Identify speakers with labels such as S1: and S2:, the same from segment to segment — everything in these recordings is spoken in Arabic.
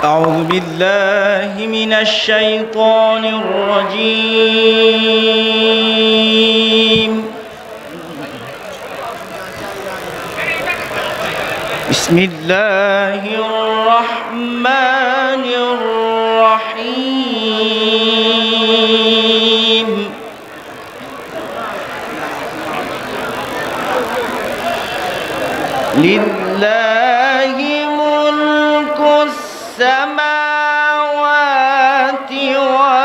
S1: أعوذ بالله من الشيطان الرجيم. بسم الله الرحمن الرحيم. لله ملك السماوات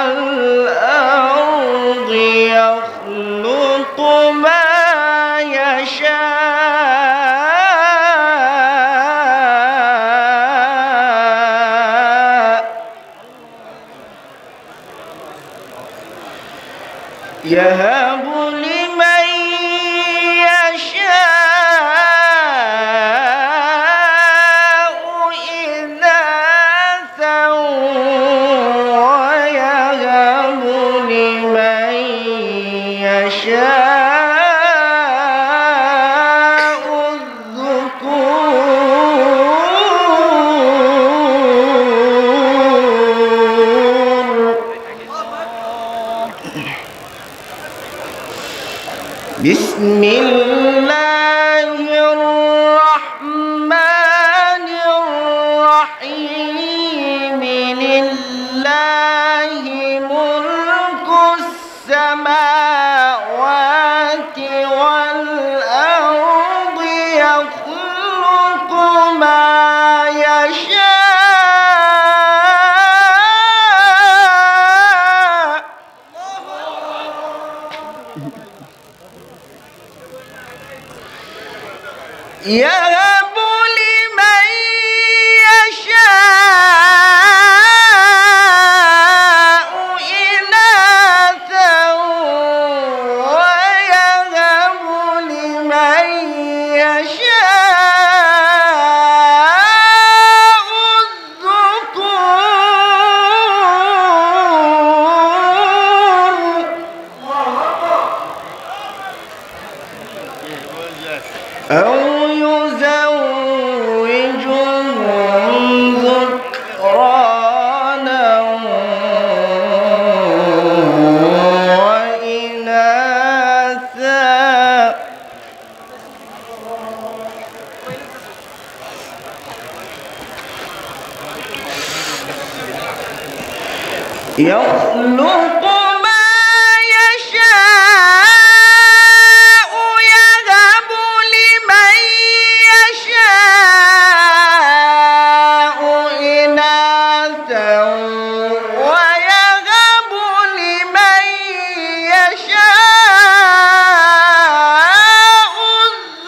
S1: والأرض يخلق ما يشاء يهب لمن يشاء إناثا ويهب لمن يشاء الذكور. بسم الله الرحمن الرحيم. لله ملك السماوات والأرض يخلق ما يشاء يهب لمن يشاء إناثا ويهب لمن يشاء الذكور أو يزوجهم ذكرانا وإناثا يخلق ما يشاء يهب لمن يشاء إناثا ويهب لمن يشاء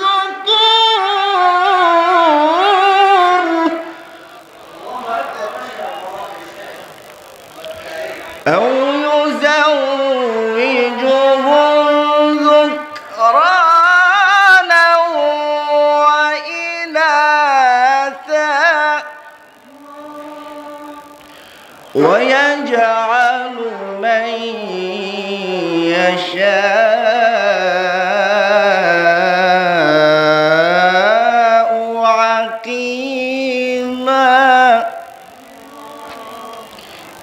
S1: الذكور أو يزوجهم ذكرانا وإناثا ويجعل من يشاء عقيما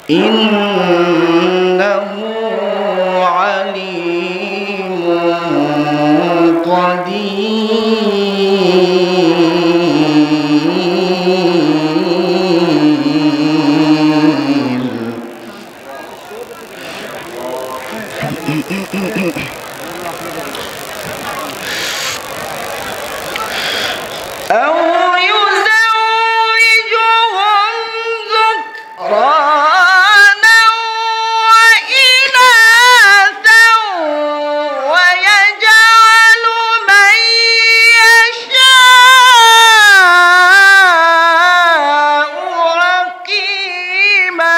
S1: إنه عليم قدير. أو يزوجهم ذكرانا وإناثا ويجعل من يشاء عقيما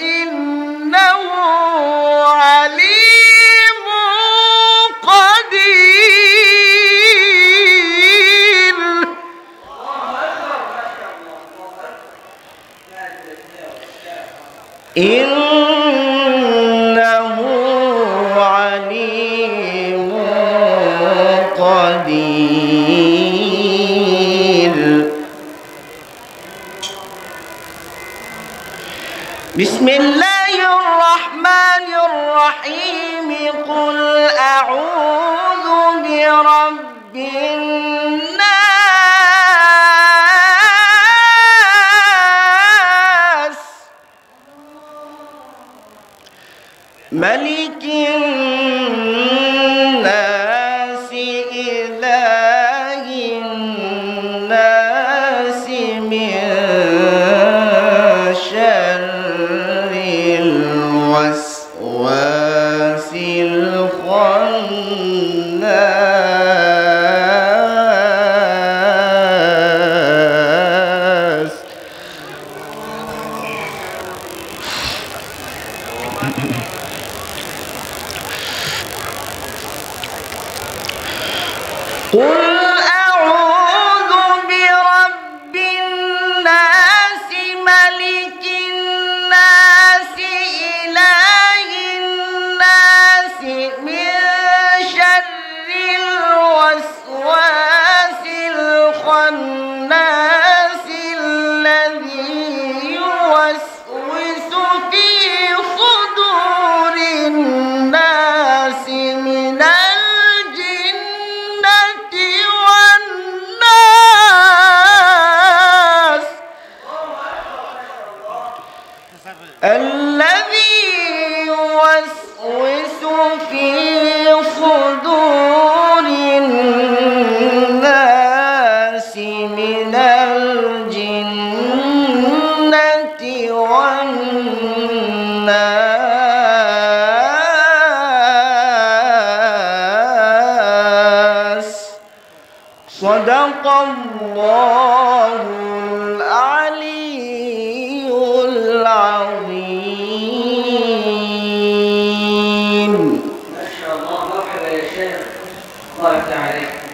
S1: إنه عليم قدير. إنه عليم قدير. بسم الله الرحمن الرحيم قل أعوذ برب الناس ملك الناس إله الناس من شر الوسواس الخناس قل أعوذ برب الناس ملك الناس إله الناس من شر الوسواس الخناس الذي يوسوس في صدور الناس من الذي يوسوس في صدور الناس من الجنة والناس صدق الله العلي العظيم.
S2: ما شاء الله. مرحبا يا شيخ، الله يفتح عليك.